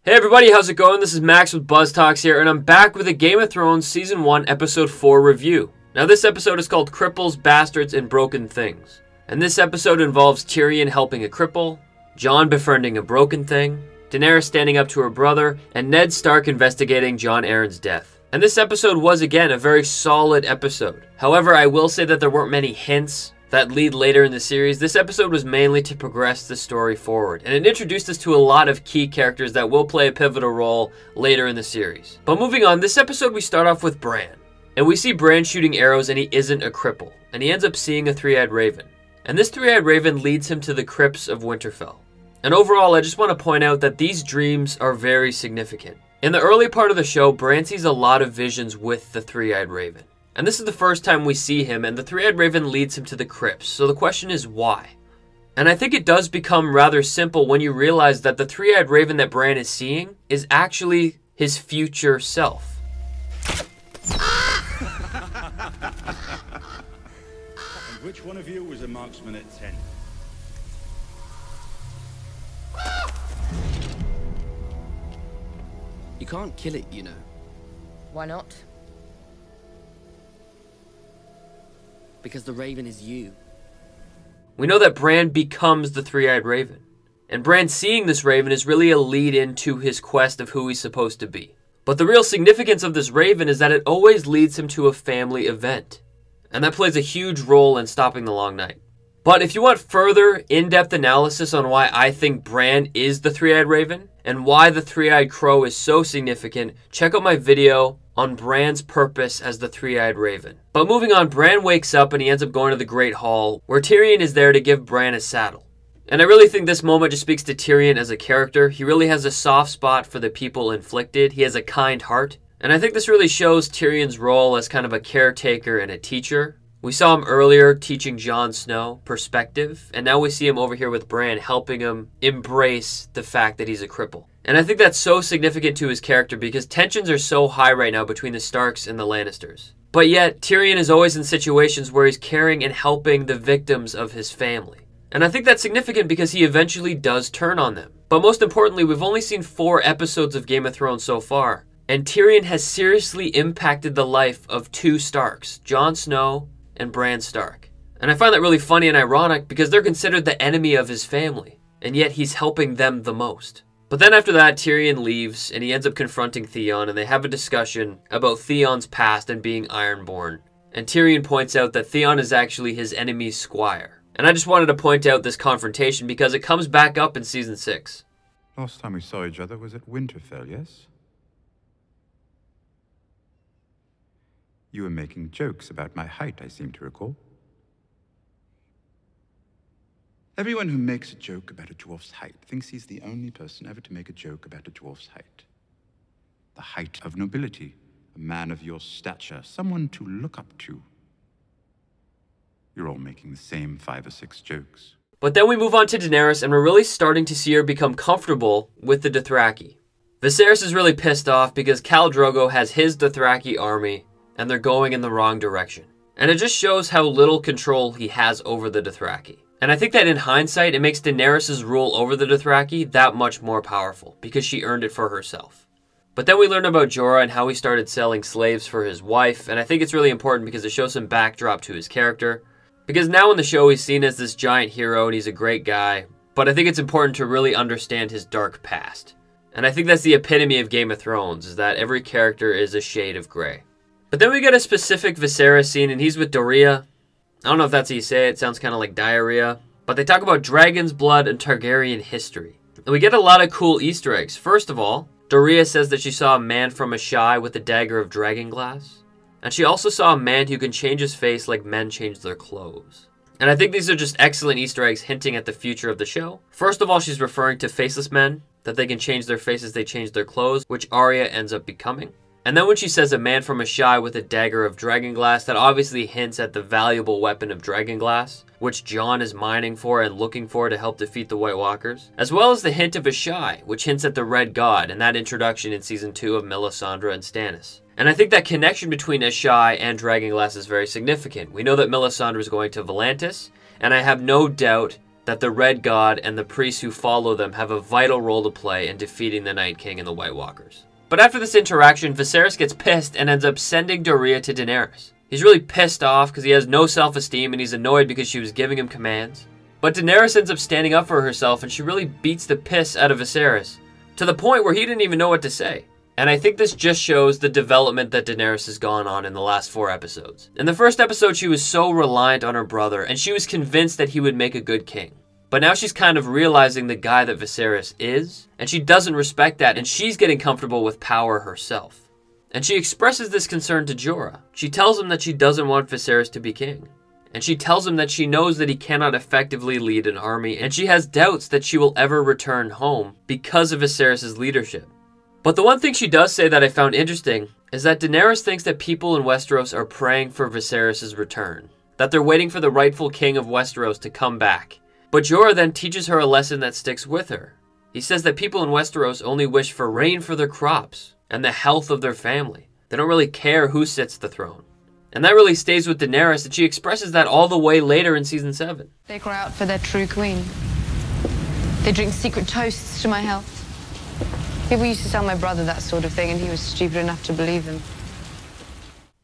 Hey everybody, how's it going? This is Max with BuzzTox here, and I'm back with a Game of Thrones Season 1, Episode 4 review. Now this episode is called Cripples, Bastards, and Broken Things. And this episode involves Tyrion helping a cripple, Jon befriending a broken thing, Daenerys standing up to her brother, and Ned Stark investigating Jon Arryn's death. And this episode was, again, a very solid episode. However, I will say that there weren't many hints that lead later in the series. This episode was mainly to progress the story forward, and it introduced us to a lot of key characters that will play a pivotal role later in the series. But moving on, this episode we start off with Bran. And we see Bran shooting arrows and he isn't a cripple, and he ends up seeing a three-eyed raven. And this three-eyed raven leads him to the crypts of Winterfell. And overall, I just want to point out that these dreams are very significant. In the early part of the show, Bran sees a lot of visions with the three-eyed raven. And this is the first time we see him, and the three-eyed raven leads him to the crypts. So the question is why? And I think it does become rather simple when you realize that the three-eyed raven that Bran is seeing is actually his future self. And which one of you was a marksman at 10? You can't kill it, you know. Why not? Because the raven is you. We know that Bran becomes the three-eyed raven. And Bran seeing this raven is really a lead-in to his quest of who he's supposed to be. But the real significance of this raven is that it always leads him to a family event. And that plays a huge role in stopping the Long Night. But if you want further in-depth analysis on why I think Bran is the three-eyed raven, and why the three-eyed crow is so significant, check out my video on Bran's purpose as the three-eyed raven. But moving on, Bran wakes up and he ends up going to the Great Hall, where Tyrion is there to give Bran a saddle. And I really think this moment just speaks to Tyrion as a character. He really has a soft spot for the people inflicted. He has a kind heart. And I think this really shows Tyrion's role as kind of a caretaker and a teacher. We saw him earlier teaching Jon Snow perspective, and now we see him over here with Bran helping him embrace the fact that he's a cripple. And I think that's so significant to his character because tensions are so high right now between the Starks and the Lannisters. But yet, Tyrion is always in situations where he's caring and helping the victims of his family. And I think that's significant because he eventually does turn on them. But most importantly, we've only seen 4 episodes of Game of Thrones so far, and Tyrion has seriously impacted the life of 2 Starks, Jon Snow and Bran Stark. And I find that really funny and ironic because they're considered the enemy of his family, and yet he's helping them the most. But then after that, Tyrion leaves and he ends up confronting Theon, and they have a discussion about Theon's past and being Ironborn. And Tyrion points out that Theon is actually his enemy's squire. And I just wanted to point out this confrontation because it comes back up in Season 6. Last time we saw each other was at Winterfell, yes? You were making jokes about my height, I seem to recall. Everyone who makes a joke about a dwarf's height thinks he's the only person ever to make a joke about a dwarf's height. The height of nobility, a man of your stature, someone to look up to. You're all making the same 5 or 6 jokes. But then we move on to Daenerys, and we're really starting to see her become comfortable with the Dothraki. Viserys is really pissed off because Khal Drogo has his Dothraki army, and they're going in the wrong direction. And it just shows how little control he has over the Dothraki. And I think that in hindsight, it makes Daenerys' rule over the Dothraki that much more powerful, because she earned it for herself. But then we learn about Jorah and how he started selling slaves for his wife, and I think it's really important because it shows some backdrop to his character. Because now in the show he's seen as this giant hero and he's a great guy, but I think it's important to really understand his dark past. And I think that's the epitome of Game of Thrones, is that every character is a shade of gray. But then we get a specific Viserys scene, and he's with Dorea. I don't know if that's how you say it. It sounds kind of like diarrhea. But they talk about dragon's blood and Targaryen history. And we get a lot of cool Easter eggs. First of all, Dorea says that she saw a man from Asshai with a dagger of dragonglass. And she also saw a man who can change his face like men change their clothes. And I think these are just excellent Easter eggs hinting at the future of the show. First of all, she's referring to faceless men, that they can change their faces, they change their clothes, which Arya ends up becoming. And then when she says a man from Asshai with a dagger of dragonglass, that obviously hints at the valuable weapon of dragonglass, which Jon is mining for and looking for to help defeat the White Walkers, as well as the hint of Asshai, which hints at the Red God and that introduction in Season 2 of Melisandre and Stannis. And I think that connection between Asshai and dragonglass is very significant. We know that Melisandre is going to Volantis, and I have no doubt that the Red God and the priests who follow them have a vital role to play in defeating the Night King and the White Walkers. But after this interaction, Viserys gets pissed and ends up sending Doreah to Daenerys. He's really pissed off because he has no self-esteem and he's annoyed because she was giving him commands. But Daenerys ends up standing up for herself and she really beats the piss out of Viserys, to the point where he didn't even know what to say. And I think this just shows the development that Daenerys has gone on in the last 4 episodes. In the first episode, she was so reliant on her brother, and she was convinced that he would make a good king. But now she's kind of realizing the guy that Viserys is, and she doesn't respect that, and she's getting comfortable with power herself. And she expresses this concern to Jorah. She tells him that she doesn't want Viserys to be king. And she tells him that she knows that he cannot effectively lead an army, and she has doubts that she will ever return home because of Viserys' leadership. But the one thing she does say that I found interesting is that Daenerys thinks that people in Westeros are praying for Viserys' return, that they're waiting for the rightful king of Westeros to come back. But Jorah then teaches her a lesson that sticks with her. He says that people in Westeros only wish for rain for their crops and the health of their family. They don't really care who sits the throne. And that really stays with Daenerys, and she expresses that all the way later in season 7. They cry out for their true queen. They drink secret toasts to my health. People used to tell my brother that sort of thing, and he was stupid enough to believe them.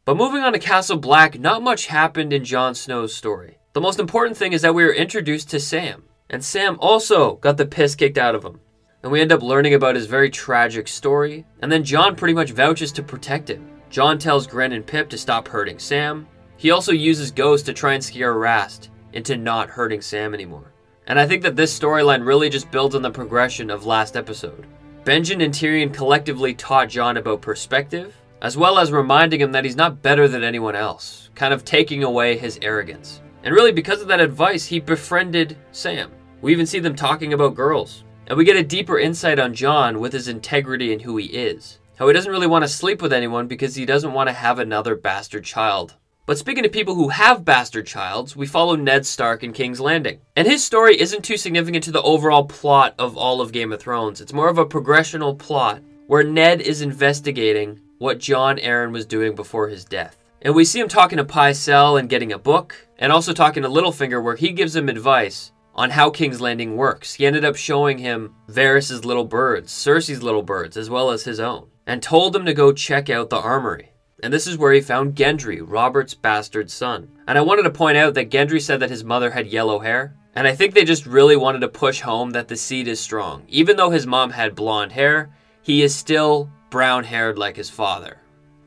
But moving on to Castle Black, not much happened in Jon Snow's story. The most important thing is that we were introduced to Sam. And Sam also got the piss kicked out of him. And we end up learning about his very tragic story. And then Jon pretty much vouches to protect him. Jon tells Gren and Pip to stop hurting Sam. He also uses Ghost to try and scare Rast into not hurting Sam anymore. And I think that this storyline really just builds on the progression of last episode. Benjen and Tyrion collectively taught Jon about perspective, as well as reminding him that he's not better than anyone else, kind of taking away his arrogance. And really, because of that advice, he befriended Sam. We even see them talking about girls. And we get a deeper insight on Jon with his integrity and who he is. How he doesn't really want to sleep with anyone because he doesn't want to have another bastard child. But speaking of people who have bastard childs, we follow Ned Stark in King's Landing. And his story isn't too significant to the overall plot of all of Game of Thrones. It's more of a progressional plot where Ned is investigating what Jon Arryn was doing before his death. And we see him talking to Pycelle and getting a book, and also talking to Littlefinger where he gives him advice on how King's Landing works. He ended up showing him Varys' little birds, Cersei's little birds, as well as his own, and told him to go check out the armory. And this is where he found Gendry, Robert's bastard son. And I wanted to point out that Gendry said that his mother had yellow hair. And I think they just really wanted to push home that the seed is strong. Even though his mom had blonde hair, he is still brown-haired like his father.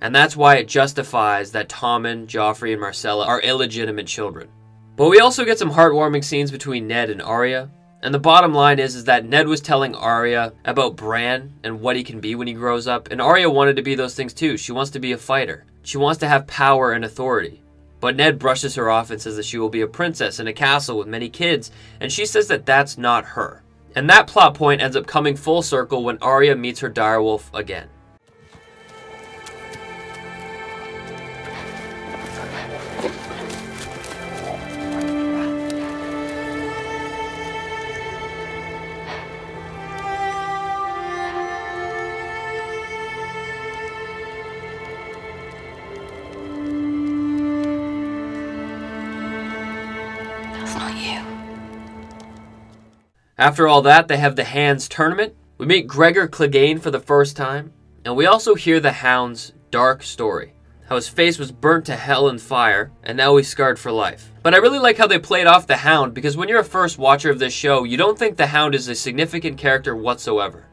And that's why it justifies that Tommen, Joffrey, and Myrcella are illegitimate children. But we also get some heartwarming scenes between Ned and Arya. And the bottom line is that Ned was telling Arya about Bran and what he can be when he grows up. And Arya wanted to be those things too. She wants to be a fighter. She wants to have power and authority. But Ned brushes her off and says that she will be a princess in a castle with many kids. And she says that that's not her. And that plot point ends up coming full circle when Arya meets her direwolf again. After all that, they have the Hands tournament. We meet Gregor Clegane for the first time. And we also hear the Hound's dark story. How his face was burnt to hell in fire, and now he's scarred for life. But I really like how they played off the Hound, because when you're a first watcher of this show, you don't think the Hound is a significant character whatsoever.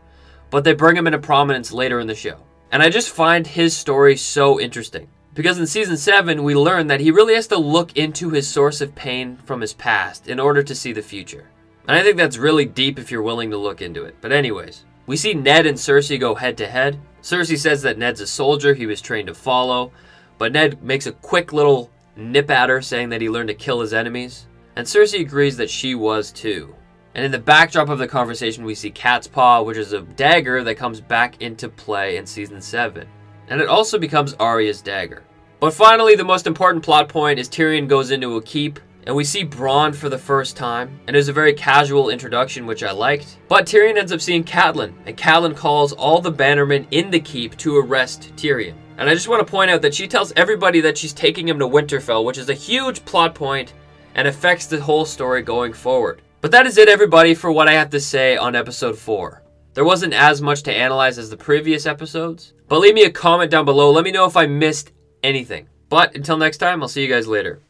But they bring him into prominence later in the show. And I just find his story so interesting. Because in Season 7, we learn that he really has to look into his source of pain from his past in order to see the future. And I think that's really deep if you're willing to look into it. But anyways, we see Ned and Cersei go head to head. Cersei says that Ned's a soldier he was trained to follow. But Ned makes a quick little nip at her, saying that he learned to kill his enemies. And Cersei agrees that she was too. And in the backdrop of the conversation, we see Cat's Paw, which is a dagger that comes back into play in Season 7. And it also becomes Arya's dagger. But finally, the most important plot point is Tyrion goes into a keep. And we see Bronn for the first time, and it was a very casual introduction, which I liked. But Tyrion ends up seeing Catelyn, and Catelyn calls all the bannermen in the keep to arrest Tyrion. And I just want to point out that she tells everybody that she's taking him to Winterfell, which is a huge plot point and affects the whole story going forward. But that is it, everybody, for what I have to say on episode 4. There wasn't as much to analyze as the previous episodes, but leave me a comment down below. Let me know if I missed anything. But until next time, I'll see you guys later.